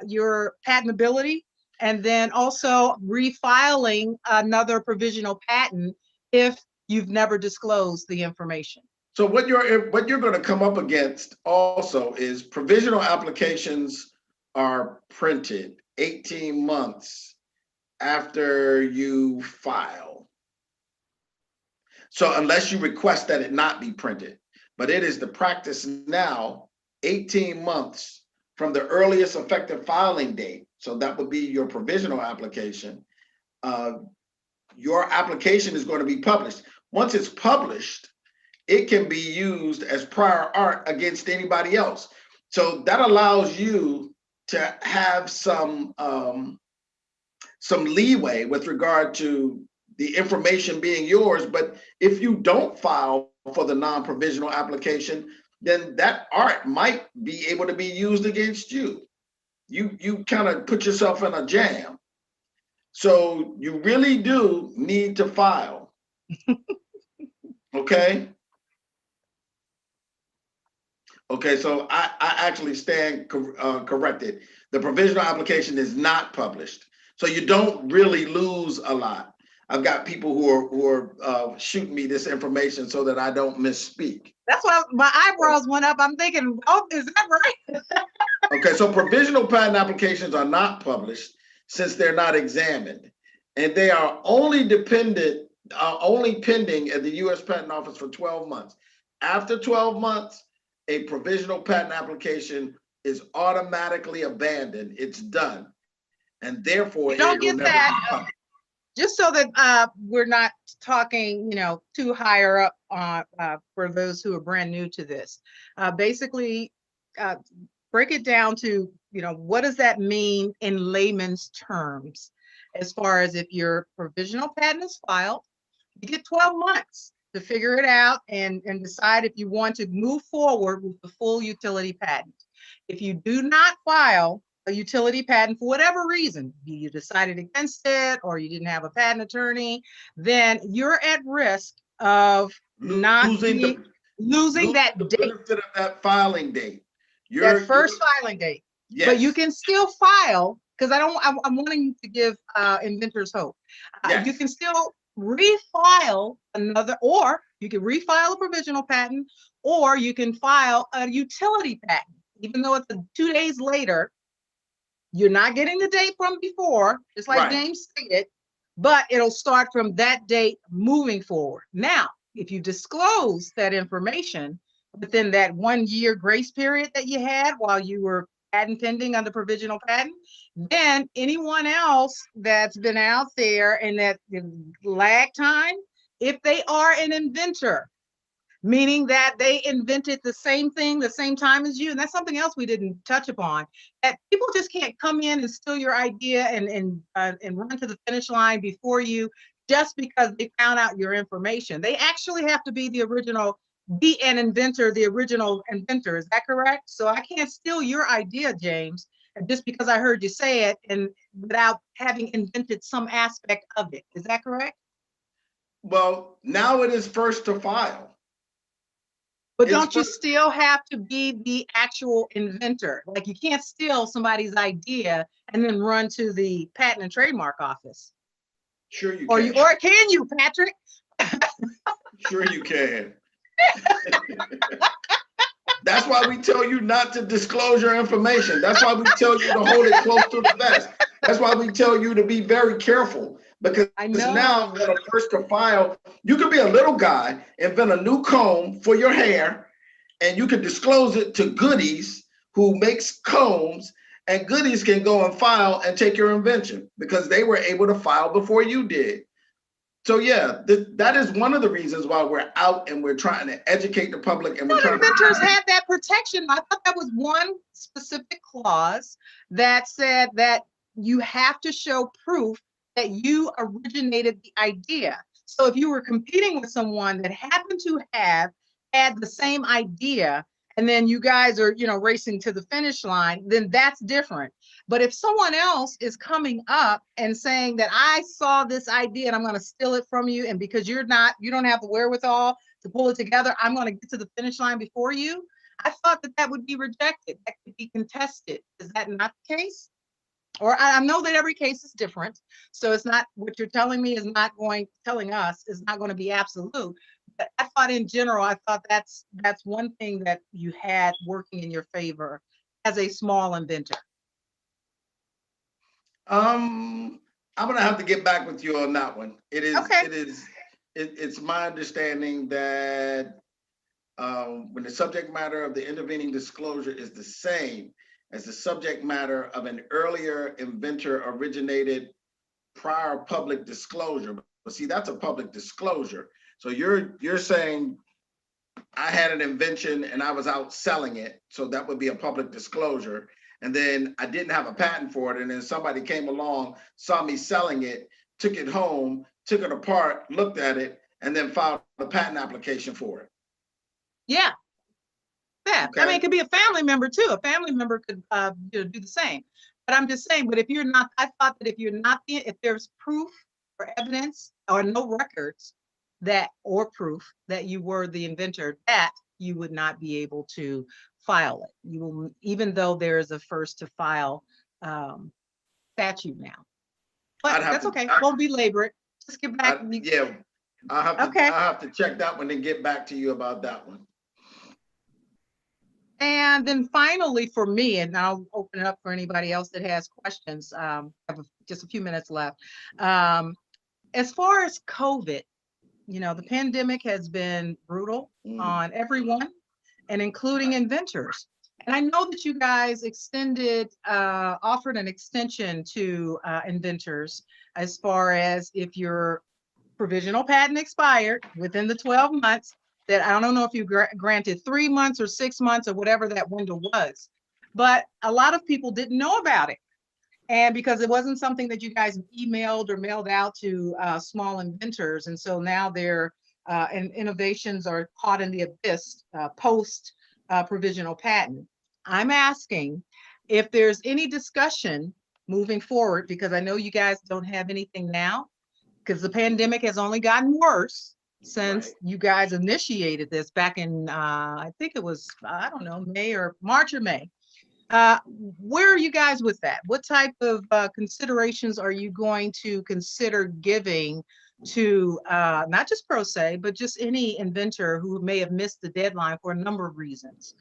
your patentability, and then also refiling another provisional patent if you've never disclosed the information. So what you're going to come up against also is provisional applications are printed 18 months after you file. So unless you request that it not be printed, but it is the practice now, 18 months from the earliest effective filing date. So that would be your provisional application. Your application is going to be published. Once it's published, it can be used as prior art against anybody else. So that allows you to have some leeway with regard to the information being yours. But if you don't file for the non-provisional application, then that art might be able to be used against you. You kind of put yourself in a jam. So you really do need to file. Okay. Okay, so I actually stand corrected. The provisional application is not published, so you don't really lose a lot. I've got people who are shooting me this information so that I don't misspeak. That's why my eyebrows went up. I'm thinking, oh, is that right? Okay, so provisional patent applications are not published since they're not examined, and they are only pending at the U.S. Patent Office for 12 months. After 12 months, a provisional patent application is automatically abandoned. It's done, and therefore you don't get that. Just so that we're not talking, too higher up for those who are brand new to this. Basically, break it down to, what does that mean in layman's terms? As far as if your provisional patent is filed, you get 12 months to figure it out and decide if you want to move forward with the full utility patent. If you do not file a utility patent for whatever reason, you decided against it or you didn't have a patent attorney, then you're at risk of losing that date. Benefit of that filing date. That first filing date. Yes. But you can still file, because I'm wanting to give inventors hope. Yes. You can still refile another, or You can refile a provisional patent, or you can file a utility patent. Even though it's 2 days later, you're not getting the date from before, just like James stated, but it'll start from that date moving forward. Now, if you disclose that information within that 1 year grace period that you had while you were patent pending under provisional patent, then anyone else that's been out there in that lag time, if they are an inventor, meaning that they invented the same thing the same time as you, and that's something else we didn't touch upon, that people just can't come in and steal your idea and run to the finish line before you just because they found out your information. They actually have to be the original, be an inventor, the original inventor. Is that correct? So I can't steal your idea, James, just because I heard you say it and without having invented some aspect of it. Is that correct? Well, now it is first to file. But don't you still have to be the actual inventor? Like, you can't steal somebody's idea and then run to the Patent and Trademark Office. Sure you can. Or can you, Patrick? Sure you can. That's why we tell you not to disclose your information. That's why we tell you to hold it close to the vest. That's why we tell you to be very careful, because now in a first to file, you could be a little guy, invent a new comb for your hair, and you can disclose it to Goodies, who makes combs, and Goodies can go and file and take your invention because they were able to file before you did. So yeah, that is one of the reasons why we're out and we're trying to educate the public. And inventors had that protection. I thought that was one specific clause that said that you have to show proof that you originated the idea. So if you were competing with someone that happened to have had the same idea, and then you guys are, racing to the finish line, then that's different. But if someone else is coming up and saying that I saw this idea and I'm going to steal it from you, and because you don't have the wherewithal to pull it together, I'm going to get to the finish line before you, I thought that would be rejected. That could be contested. Is that not the case? Or I know that every case is different. So it's not, what you're telling me is not telling us is not going to be absolute. But I thought in general, I thought that's one thing that you had working in your favor as a small inventor. I'm going to have to get back with you on that one. It's my understanding that when the subject matter of the intervening disclosure is the same as the subject matter of an earlier inventor originated prior public disclosure. But see, that's a public disclosure. So you're saying I had an invention and I was out selling it. So that would be a public disclosure. And then I didn't have a patent for it. And then somebody came along, saw me selling it, took it home, took it apart, looked at it, and then filed a patent application for it. Yeah. Yeah, okay. I mean, it could be a family member too. A family member could do the same. But I'm just saying, but if you're not, I thought that if there's proof or evidence or no records or proof that you were the inventor, that you would not be able to file it. You will, even though there is a first to file statute now. But that's okay. Won't belabor it. Just get back. I'll have to check that one and get back to you about that one. And then finally for me, and I'll open it up for anybody else that has questions. I have just a few minutes left. As far as COVID, the pandemic has been brutal on everyone, and including inventors. And I know that you guys offered an extension to inventors as far as if your provisional patent expired within the 12 months, that I don't know if you granted 3 months or 6 months or whatever that window was, but a lot of people didn't know about it. And because it wasn't something that you guys emailed or mailed out to small inventors. And so now their innovations are caught in the abyss post provisional patent. I'm asking if there's any discussion moving forward, because I know you guys don't have anything now, because the pandemic has only gotten worse since you guys initiated this back in, I think it was, I don't know, March or May. Where are you guys with that? What type of considerations are you going to consider giving to not just pro se, but just any inventor who may have missed the deadline for a number of reasons,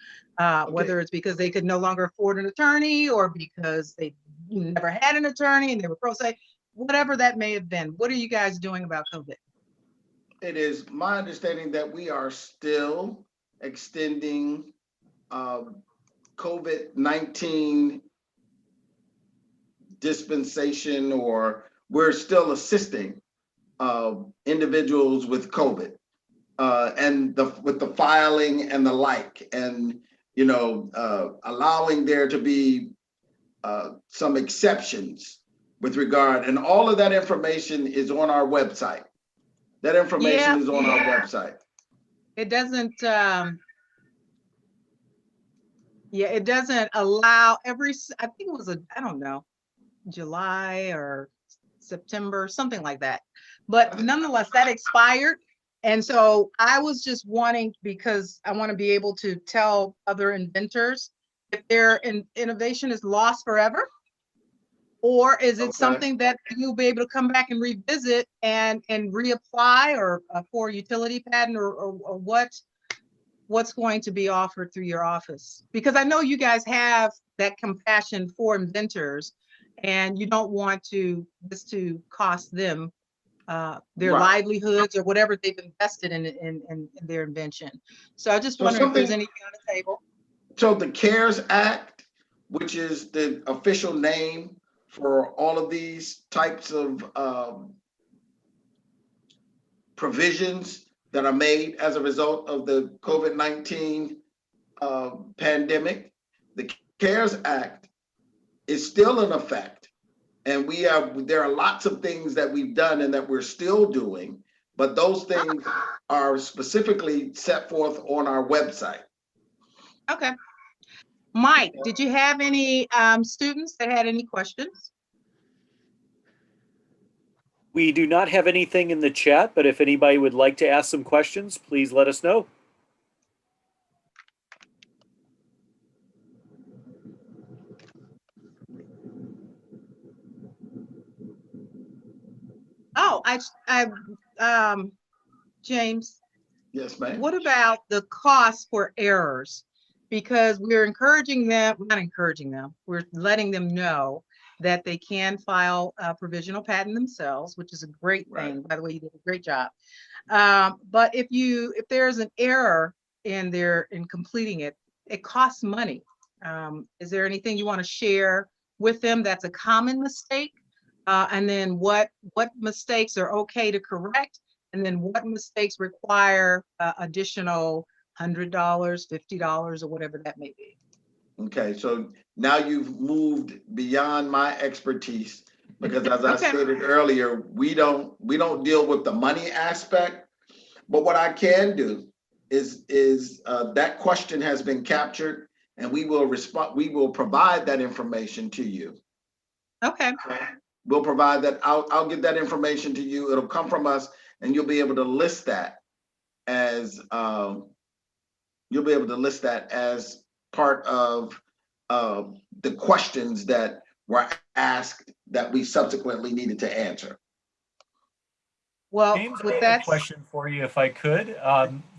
whether it's because they could no longer afford an attorney or because they never had an attorney and they were pro se, whatever that may have been. What are you guys doing about COVID? It is my understanding that we are still extending COVID-19 dispensation, or we're still assisting individuals with COVID and with the filing and the like, and allowing there to be some exceptions with regard, and all of that information is on our website. That information is on our website. It doesn't. It doesn't allow I think it was I don't know, July or September, something like that. But nonetheless, that expired. And so I was just wanting, because I want to be able to tell other inventors if their innovation is lost forever, or is it something that you'll be able to come back and revisit and reapply, or for a utility patent, or what's going to be offered through your office? Because I know you guys have that compassion for inventors, and you don't want this to cost them their livelihoods or whatever they've invested in their invention. So I just wonder if there's anything on the table. So the CARES Act, which is the official name for all of these types of provisions that are made as a result of the COVID-19 pandemic, the CARES Act is still in effect. And there are lots of things that we've done and that we're still doing, but those things are specifically set forth on our website. Okay. Mike, did you have any students that had any questions? We do not have anything in the chat, but if anybody would like to ask some questions, please let us know. Oh, James. Yes, ma'am. What about the cost for errors? Because we're encouraging them, not encouraging them, we're letting them know that they can file a provisional patent themselves, which is a great thing. By the way, you did a great job. But if there's an error in completing it, it costs money. Is there anything you want to share with them that's a common mistake? And then what mistakes are okay to correct? And then what mistakes require additional $100, $50, or whatever that may be? Okay, so now you've moved beyond my expertise, because as I stated earlier, we don't deal with the money aspect. But what I can do is that question has been captured, and we will respond. We will provide that information to you. Okay. We'll provide that. I'll get that information to you. It'll come from us, and you'll be able to list that as part of the questions that were asked that we subsequently needed to answer. Well, James, I have a question for you, if I could.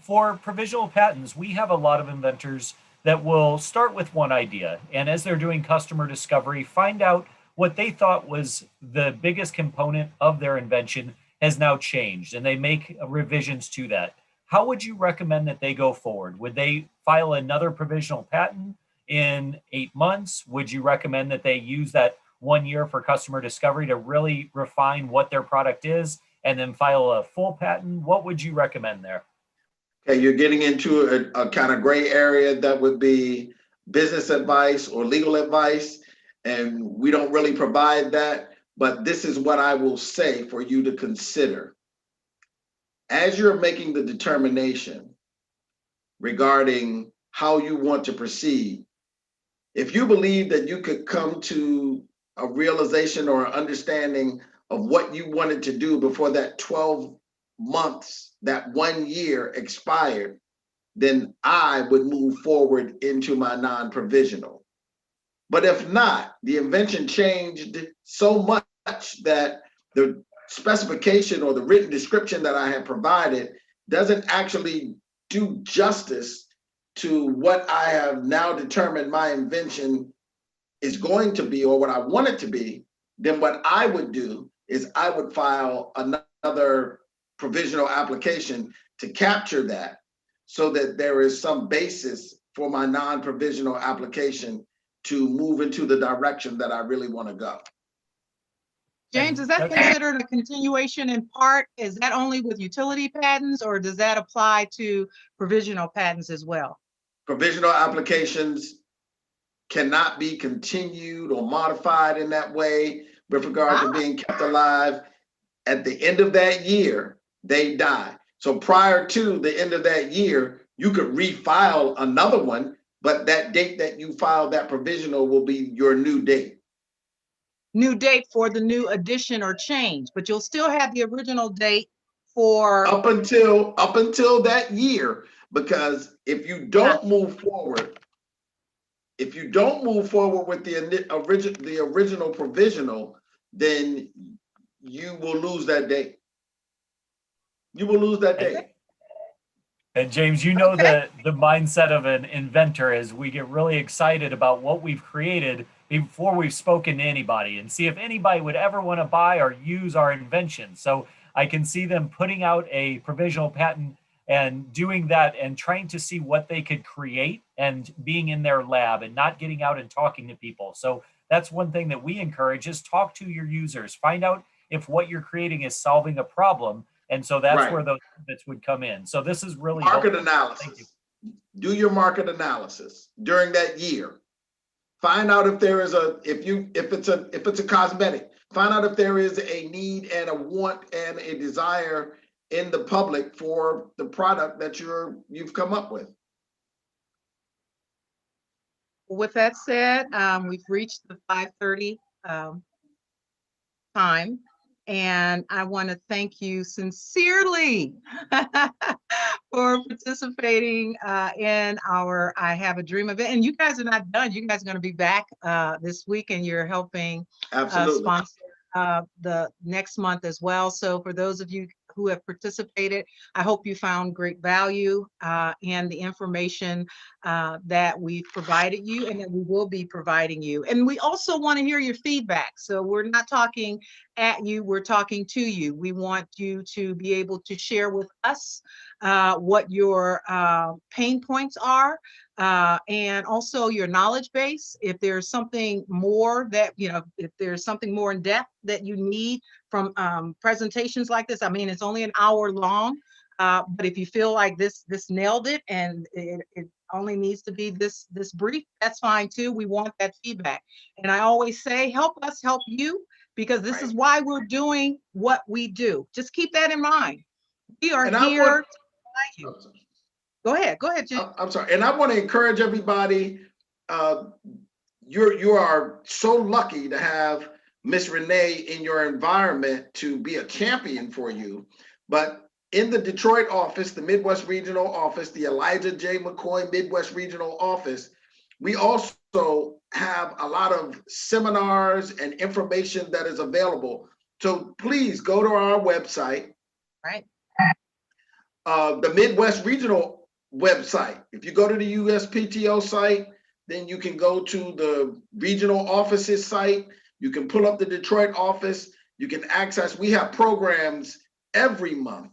For provisional patents, we have a lot of inventors that will start with one idea, and as they're doing customer discovery, find out what they thought was the biggest component of their invention has now changed, and they make revisions to that. How would you recommend that they go forward? Would they file another provisional patent in 8 months? Would you recommend that they use that 1 year for customer discovery to really refine what their product is and then file a full patent? What would you recommend there? Okay, you're getting into a kind of gray area that would be business advice or legal advice, and we don't really provide that. But this is what I will say for you to consider. As you're making the determination regarding how you want to proceed, if you believe that you could come to a realization or understanding of what you wanted to do before that 12 months, that 1 year expired, then I would move forward into my non-provisional. But if not, the invention changed so much that the specification or the written description that I have provided doesn't actually do justice to what I have now determined my invention is going to be, or what I want it to be, then what I would do is I would file another provisional application to capture that so that there is some basis for my non-provisional application to move into the direction that I really want to go. James, is that considered a continuation in part? Is that only with utility patents, or does that apply to provisional patents as well? Provisional applications cannot be continued or modified in that way with regard to being kept alive. At the end of that year, they die. So prior to the end of that year, you could refile another one, but that date that you filed that provisional will be your new date. New date for the new addition or change, but you'll still have the original date for up until that year, because if you don't move forward, with the original provisional, then you will lose that date. You will lose that date. And James, you know the mindset of an inventor is we get really excited about what we've created before we've spoken to anybody and see if anybody would ever want to buy or use our invention. So I can see them putting out a provisional patent and doing that and trying to see what they could create and being in their lab and not getting out and talking to people. So that's one thing that we encourage is talk to your users, find out if what you're creating is solving a problem. And so that's where those benefits would come in. So this is really market analysis. Do your market analysis during that year. Find out if there is if it's a cosmetic. Find out if there is a need and a want and a desire in the public for the product that you've come up with. With that said, we've reached the 5:30 time. And I want to thank you sincerely for participating in our I Have a Dream event. And you guys are not done. You guys are going to be back this week, and you're helping sponsor the next month as well. So for those of you who have participated, I hope you found great value in the information that we've provided you and that we will be providing you. And we also want to hear your feedback. So we're not talking at you, we're talking to you. We want you to be able to share with us what your pain points are and also your knowledge base. If there's something more that, if there's something more in depth that you need from presentations like this, I mean, it's only an hour long, but if you feel like this nailed it and it only needs to be this brief, that's fine too. We want that feedback. And I always say, help us help you, because this is why we're doing what we do. Just keep that in mind. We are here to provide you. Go ahead, Jim. I'm sorry, and I want to encourage everybody. You are so lucky to have Miss Renee in your environment to be a champion for you. But in the Detroit office, the Midwest Regional Office, the Elijah J. McCoy Midwest Regional Office, we also have a lot of seminars and information that is available. So please go to our website. Right. The Midwest Regional website. If you go to the USPTO site, then you can go to the regional offices site. You can pull up the Detroit office. You can access, we have programs every month,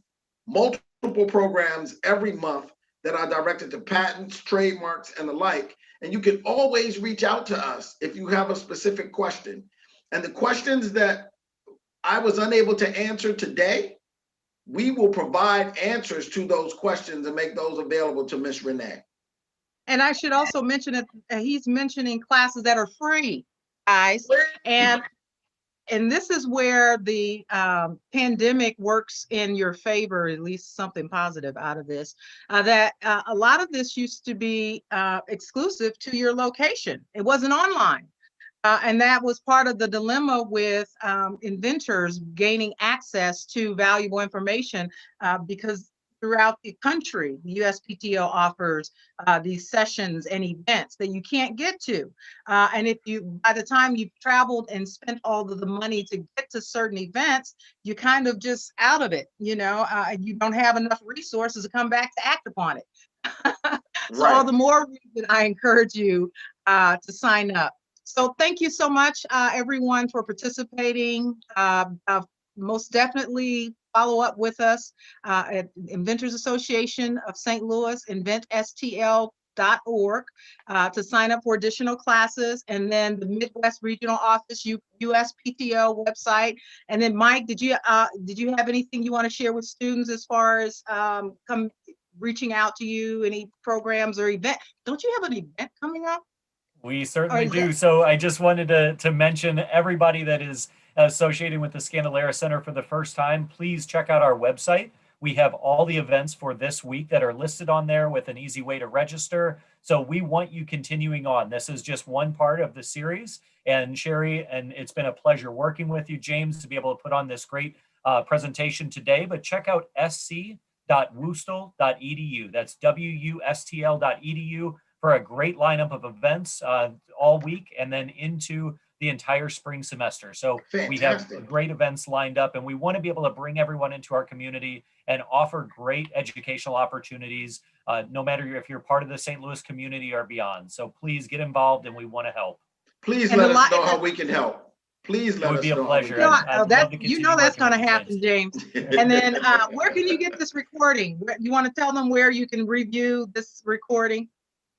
multiple programs every month that are directed to patents, trademarks, and the like. And you can always reach out to us if you have a specific question. And the questions that I was unable to answer today, we will provide answers to those questions and make those available to Ms. Renee. And I should also mention that he's mentioning classes that are free, guys. And this is where the pandemic works in your favor, at least something positive out of this, that a lot of this used to be exclusive to your location. It wasn't online. And that was part of the dilemma with inventors gaining access to valuable information because throughout the country, the USPTO offers these sessions and events that you can't get to. And if you, by the time you've traveled and spent all of the money to get to certain events, you're kind of just out of it, you know, you don't have enough resources to come back to act upon it. So all the more reason I encourage you to sign up. So thank you so much, everyone, for participating. Most definitely follow up with us at Inventors Association of St. Louis, inventstl.org, to sign up for additional classes, and then the Midwest Regional Office USPTO website. And then Mike, did you have anything you want to share with students as far as reaching out to you, any programs or event? Don't you have an event coming up? We certainly do. So I just wanted to mention everybody that is associated with the Scandalera Center for the first time, please check out our website. We have all the events for this week that are listed on there with an easy way to register. So we want you continuing on. This is just one part of the series. And Sherry, and it's been a pleasure working with you, James, to be able to put on this great presentation today. But check out sc.wustl.edu. That's wustl.edu for a great lineup of events all week and then into the entire spring semester. So we have great events lined up, and we want to be able to bring everyone into our community and offer great educational opportunities, no matter if you're part of the St. Louis community or beyond. So please get involved, and we want to help. Please let us know how we can help. Please let us know. It would be a pleasure. You know that's going to happen, James. And then where can you get this recording? You want to tell them where you can review this recording?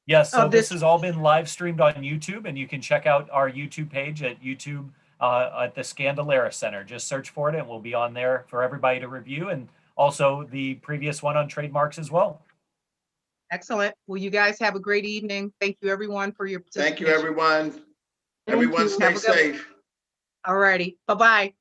Yes, so this has all been live streamed on YouTube, and you can check out our YouTube page at YouTube at the Scandalera Center. Just search for it, and we'll be on there for everybody to review, and also the previous one on trademarks as well. Excellent. Well, you guys have a great evening. Thank you, everyone, for your participation. Thank you, everyone. Everyone stay safe. All righty. Bye-bye.